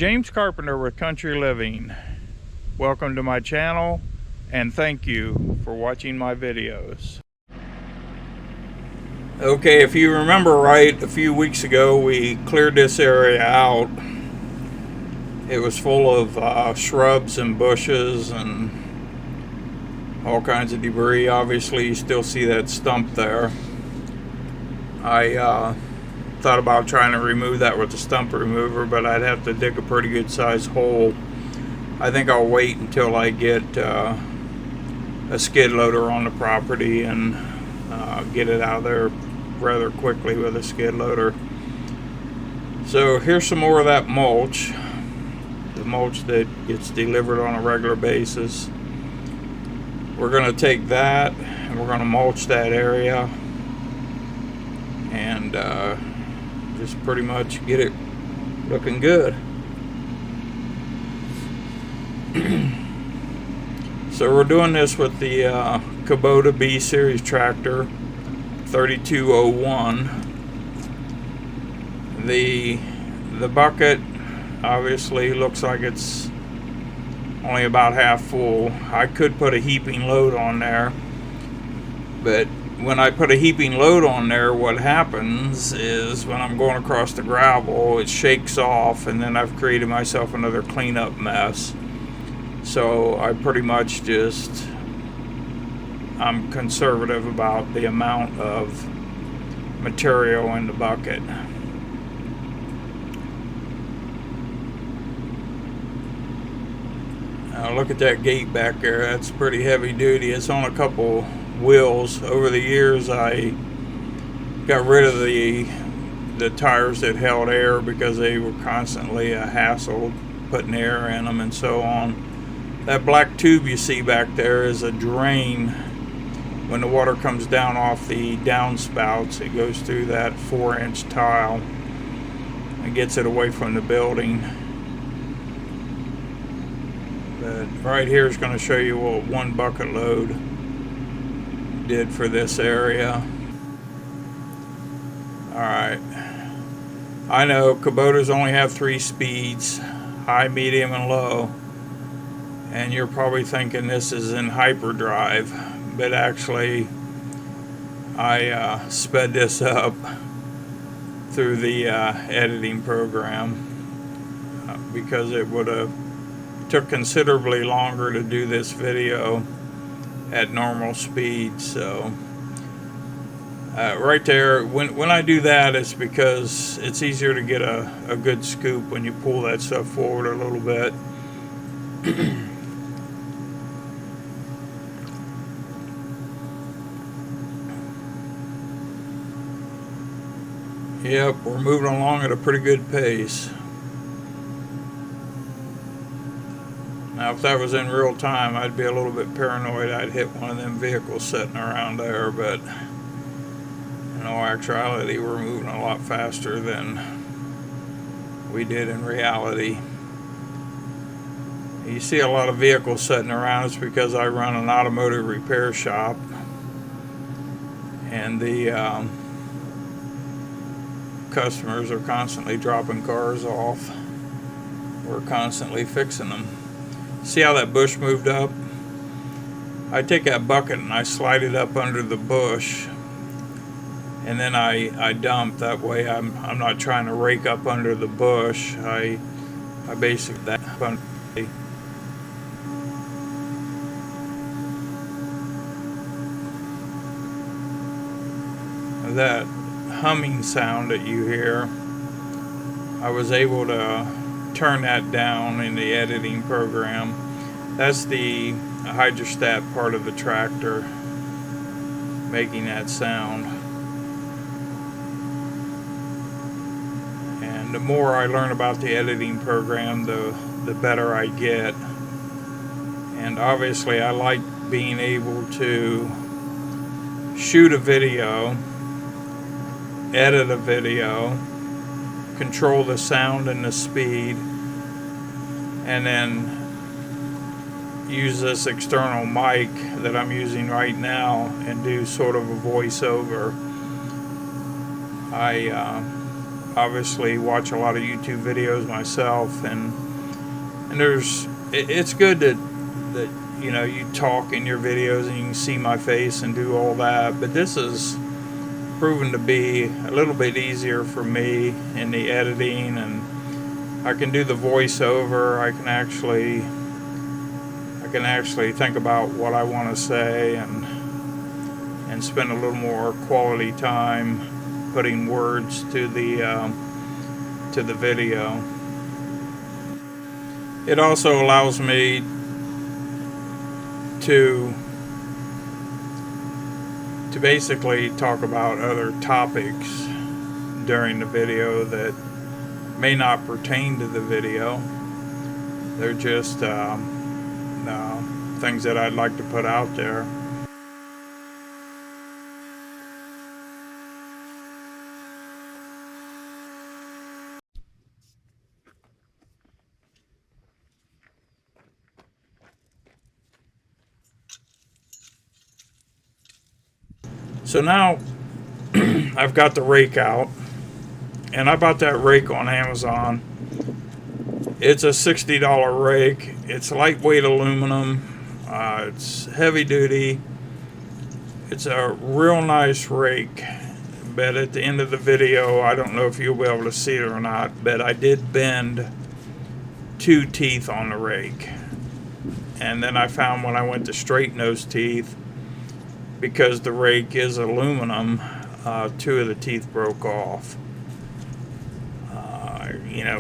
James Carpenter with Country Living. Welcome to my channel and thank you for watching my videos. Okay, if you remember right, a few weeks ago we cleared this area out. It was full of shrubs and bushes and all kinds of debris. Obviously you still see that stump there. I thought about trying to remove that with the stump remover, but I'd have to dig a pretty good sized hole. I think I'll wait until I get a skid loader on the property and get it out of there rather quickly with a skid loader. So here's some more of that mulch, the mulch that gets delivered on a regular basis. We're going to take that and we're going to mulch that area and just pretty much get it looking good. So we're doing this with the Kubota B series tractor 3201. The bucket obviously looks like it's only about half full. I could put a heaping load on there, but when I put a heaping load on there, what happens is when I'm going across the gravel, it shakes off and then I've created myself another cleanup mess. So I pretty much just, I'm conservative about the amount of material in the bucket. Now look at that gate back there. That's pretty heavy duty. It's on a couple wheels. Over the years I got rid of the tires that held air because they were constantly a hassle putting air in them and so on. That black tube you see back there is a drain. When the water comes down off the downspouts, it goes through that 4-inch tile and gets it away from the building. But right here is going to show you what one bucket load did for this area. Alright, I know Kubotas only have 3 speeds, high, medium, and low, and you're probably thinking this is in hyperdrive, but actually I sped this up through the editing program because it would have took considerably longer to do this video at normal speed. So right there, when I do that, it's because it's easier to get a good scoop when you pull that stuff forward a little bit. Yep, we're moving along at a pretty good pace. Now if that was in real time, I'd be a little bit paranoid I'd hit one of them vehicles sitting around there, but in all actuality we're moving a lot faster than we did in reality. You see a lot of vehicles sitting around. It's because I run an automotive repair shop and the customers are constantly dropping cars off. We're constantly fixing them. See how that bush moved up? I take that bucket and I slide it up under the bush and then I dump. That way I'm not trying to rake up under the bush. I basically that humming sound that you hear, I was able to turn that down in the editing program. That's the hydrostat part of the tractor making that sound. And the more I learn about the editing program, the better I get. And obviously I like being able to shoot a video, edit a video, control the sound and the speed, and then use this external mic that I'm using right now and do sort of a voiceover. I obviously watch a lot of YouTube videos myself, and it's good that you talk in your videos and you can see my face and do all that, but this is proven to be a little bit easier for me in the editing, and I can do the voiceover. I can actually think about what I want to say and spend a little more quality time putting words to the video. It also allows me to basically talk about other topics during the video that may not pertain to the video. They're just things that I'd like to put out there. So now I've got the rake out, and I bought that rake on Amazon. It's a $60 rake. It's lightweight aluminum. It's heavy duty. It's a real nice rake. But at the end of the video, I don't know if you'll be able to see it or not, but I did bend 2 teeth on the rake. And then I found when I went to straighten those teeth, because the rake is aluminum, 2 of the teeth broke off.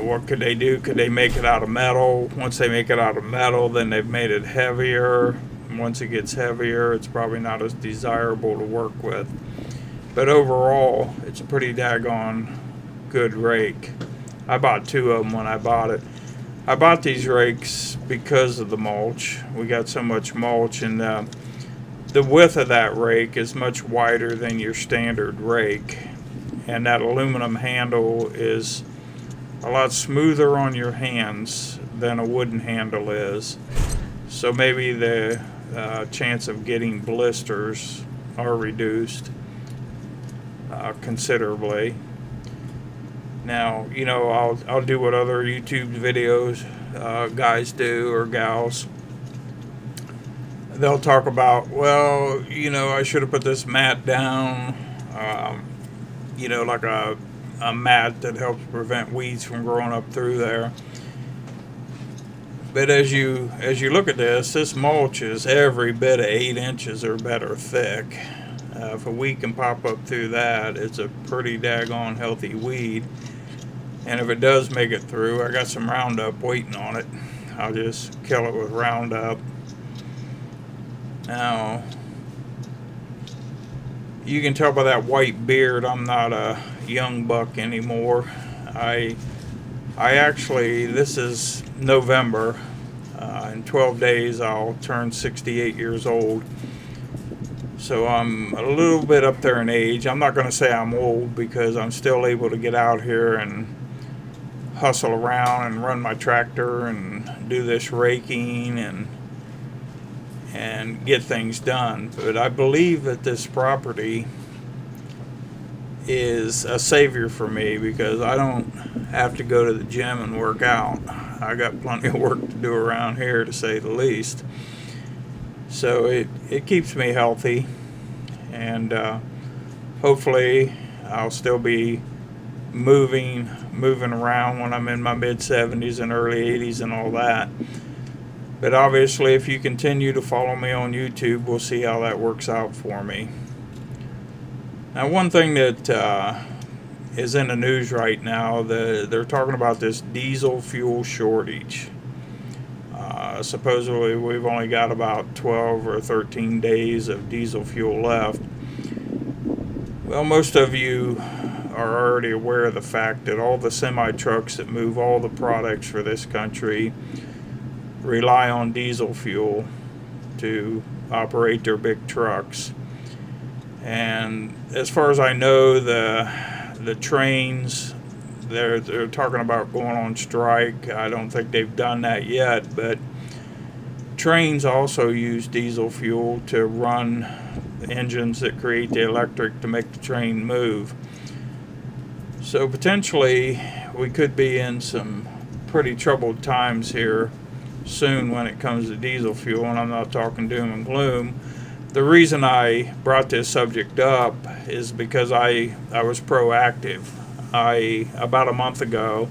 What could they do? Could they make it out of metal? Once they make it out of metal, then they've made it heavier. And once it gets heavier, it's probably not as desirable to work with. But overall, it's a pretty daggone good rake. I bought 2 of them when I bought it. I bought these rakes because of the mulch. We got so much mulch, and the width of that rake is much wider than your standard rake, and that aluminum handle is a lot smoother on your hands than a wooden handle is. So maybe the chance of getting blisters are reduced considerably. Now, I'll do what other YouTube videos guys do, or gals. They'll talk about, well, I should have put this mat down, like a mat that helps prevent weeds from growing up through there. But as you look at this mulch is every bit of 8 inches or better thick. If a weed can pop up through that, it's a pretty daggone healthy weed. And if it does make it through, I got some Roundup waiting on it. I'll just kill it with Roundup. Now, you can tell by that white beard I'm not a young buck anymore. I actually, this is November. In 12 days I'll turn 68 years old. So I'm a little bit up there in age. I'm not going to say I'm old, because I'm still able to get out here and hustle around and run my tractor and do this raking and get things done. But I believe that this property is a savior for me, because I don't have to go to the gym and work out. I got plenty of work to do around here, to say the least. So it keeps me healthy, and hopefully I'll still be moving around when I'm in my mid-70s and early 80s and all that. But obviously, if you continue to follow me on YouTube, we'll see how that works out for me. Now, one thing that is in the news right now, they're talking about this diesel fuel shortage. Supposedly, we've only got about 12 or 13 days of diesel fuel left. Well, most of you are already aware of the fact that all the semi-trucks that move all the products for this country rely on diesel fuel to operate their big trucks. And as far as I know, the trains, they're talking about going on strike. I don't think they've done that yet, but trains also use diesel fuel to run the engines that create the electric to make the train move. So potentially we could be in some pretty troubled times here soon when it comes to diesel fuel, and I'm not talking doom and gloom. The reason I brought this subject up is because I was proactive. About a month ago,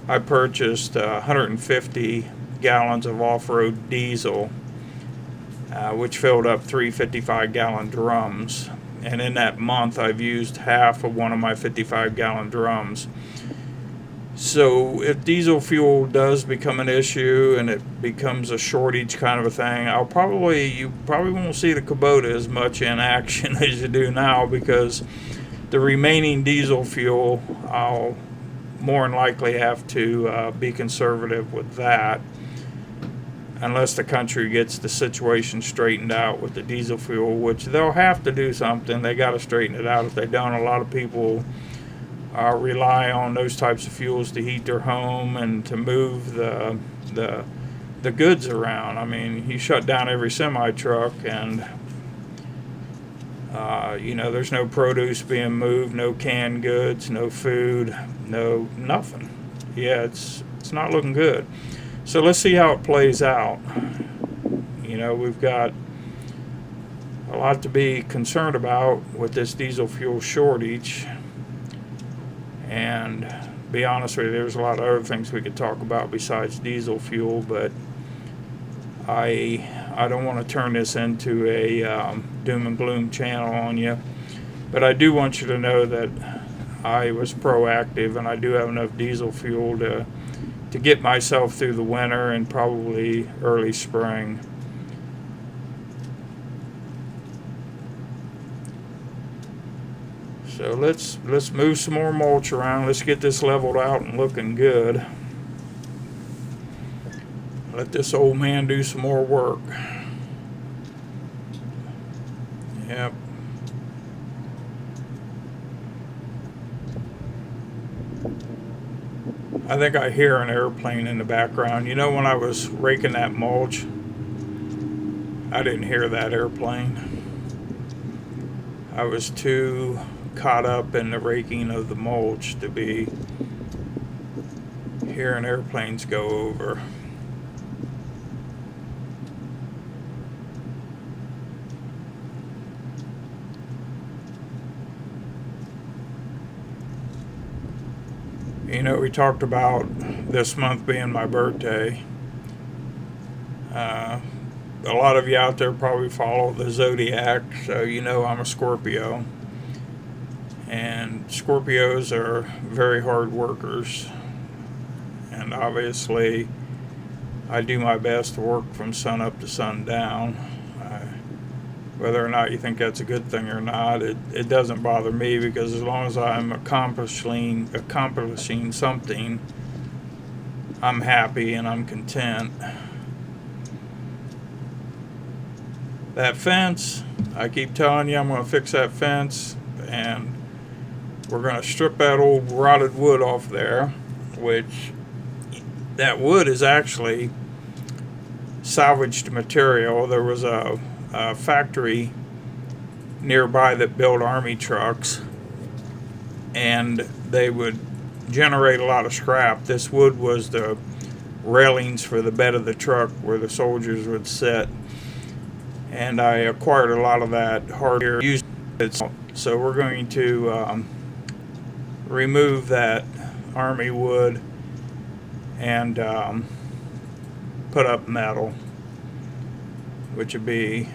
I purchased 150 gallons of off-road diesel, which filled up 3 55-gallon drums. And in that month, I've used half of one of my 55-gallon drums. So if diesel fuel does become an issue and it becomes a shortage kind of a thing, you probably won't see the Kubota as much in action as you do now, because the remaining diesel fuel, I'll more than likely have to be conservative with that, unless the country gets the situation straightened out with the diesel fuel, which they'll have to do something. They got to straighten it out. If they don't, a lot of people rely on those types of fuels to heat their home and to move the goods around. I mean, you shut down every semi truck, and there's no produce being moved, no canned goods, no food, no nothing. Yeah, it's not looking good. So let's see how it plays out. We've got a lot to be concerned about with this diesel fuel shortage. And be honest with you, there's a lot of other things we could talk about besides diesel fuel, but I don't want to turn this into a doom and gloom channel on you. But I do want you to know that I was proactive, and I do have enough diesel fuel to get myself through the winter and probably early spring. So let's move some more mulch around. Let's get this leveled out and looking good. Let this old man do some more work. Yep. I think I hear an airplane in the background. When I was raking that mulch, I didn't hear that airplane. I was too caught up in the raking of the mulch to be hearing airplanes go over. We talked about this month being my birthday. A lot of you out there probably follow the zodiac, so I'm a Scorpio. And Scorpios are very hard workers. And obviously, I do my best to work from sun up to sundown. Whether or not you think that's a good thing or not, it doesn't bother me, because as long as I'm accomplishing something, I'm happy and I'm content. That fence, I keep telling you I'm going to fix that fence, and we're going to strip that old rotted wood off there, which that wood is actually salvaged material. There was a factory nearby that built army trucks, and they would generate a lot of scrap. This wood was the railings for the bed of the truck where the soldiers would sit, and I acquired a lot of that hardware. So we're going to remove that army wood and put up metal, which would be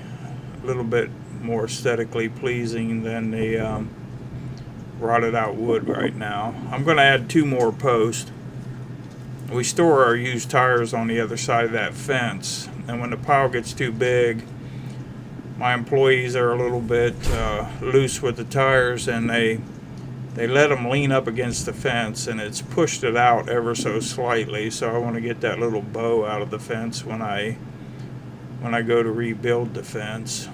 a little bit more aesthetically pleasing than the rotted out wood right now. I'm going to add 2 more posts. We store our used tires on the other side of that fence, and when the pile gets too big, my employees are a little bit loose with the tires, and they let them lean up against the fence, and it's pushed it out ever so slightly. So I want to get that little bow out of the fence when I go to rebuild the fence.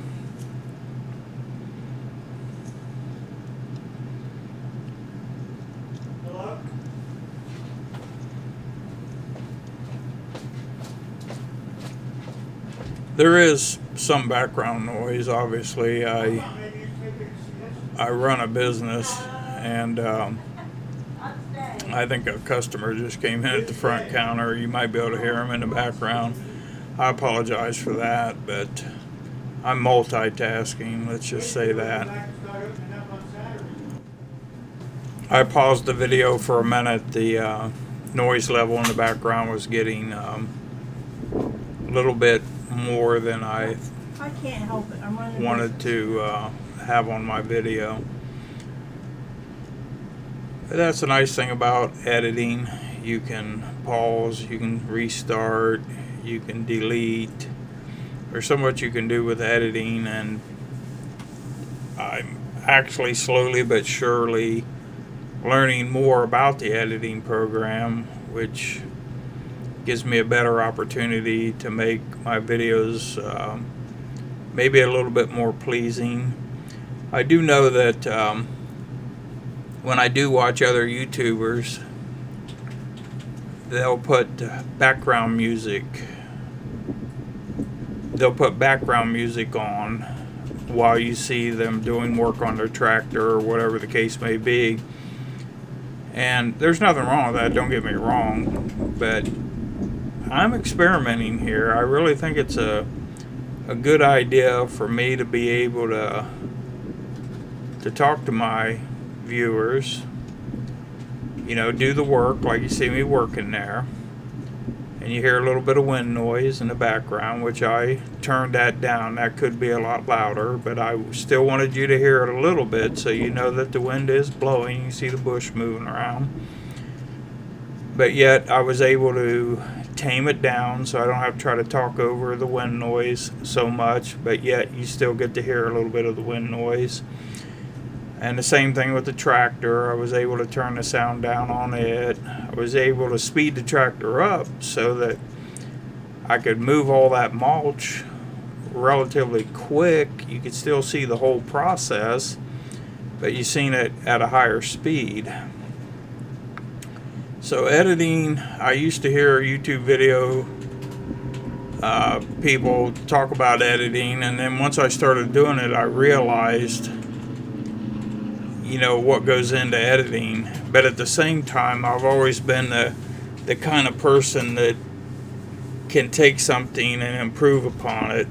Hello? There is some background noise. Obviously, I run a business, and I think a customer just came in at the front counter. You might be able to hear him in the background. I apologize for that, but I'm multitasking, let's just say that. I paused the video for a minute. The noise level in the background was getting a little bit more than I can't help it. I'm running wanted to have on my video. But that's a nice thing about editing. You can pause, you can restart, you can delete. There's so much you can do with editing, and I'm actually slowly but surely learning more about the editing program, which gives me a better opportunity to make my videos maybe a little bit more pleasing. I do know that when I do watch other YouTubers, they'll put background music. They'll put background music on while you see them doing work on their tractor or whatever the case may be. And there's nothing wrong with that, don't get me wrong, but I'm experimenting here. I really think it's a good idea for me to be able to talk to my viewers, you know, do the work like you see me working there, and you hear a little bit of wind noise in the background, which I turned that down. That could be a lot louder, but I still wanted you to hear it a little bit so you know that the wind is blowing. You see the bush moving around, but yet I was able to tame it down so I don't have to try to talk over the wind noise so much, but yet you still get to hear a little bit of the wind noise. And the same thing with the tractor. I was able to turn the sound down on it. I was able to speed the tractor up so that I could move all that mulch relatively quick. You could still see the whole process, but you've seen it at a higher speed. So editing, I used to hear YouTube video people talk about editing, and then once I started doing it, I realized, you know, what goes into editing. But at the same time, I've always been the kind of person that can take something and improve upon it.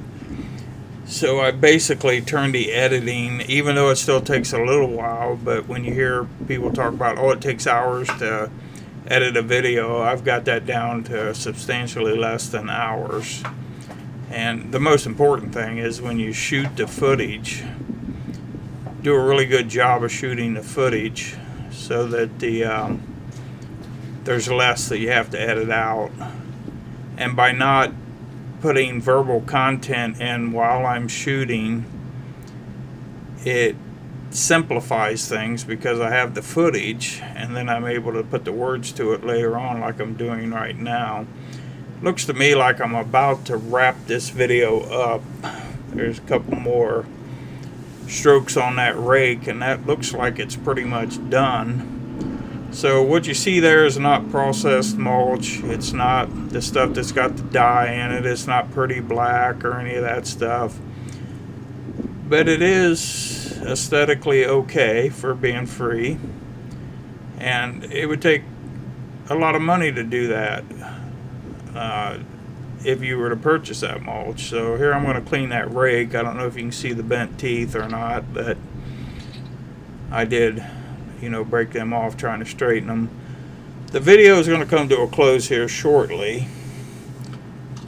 So I basically turned the editing, even though it still takes a little while, but when you hear people talk about, oh, it takes hours to edit a video, I've got that down to substantially less than hours. And the most important thing is when you shoot the footage, do a really good job of shooting the footage so that there's less that you have to edit out. And by not putting verbal content in while I'm shooting, it simplifies things because I have the footage, and then I'm able to put the words to it later on like I'm doing right now. Looks to me like I'm about to wrap this video up. There's a couple more strokes on that rake, and that looks like it's pretty much done. So what you see there is not processed mulch. It's not the stuff that's got the dye in it. It's not pretty black or any of that stuff, but it is aesthetically okay for being free, and it would take a lot of money to do that if you were to purchase that mulch. So here I'm going to clean that rake. I don't know if you can see the bent teeth or not, but I did, you know, break them off trying to straighten them. The video is going to come to a close here shortly.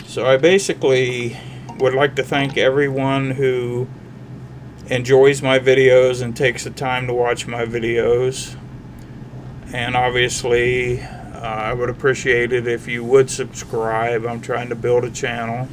So I basically would like to thank everyone who enjoys my videos and takes the time to watch my videos. And obviously, I would appreciate it if you would subscribe. I'm trying to build a channel.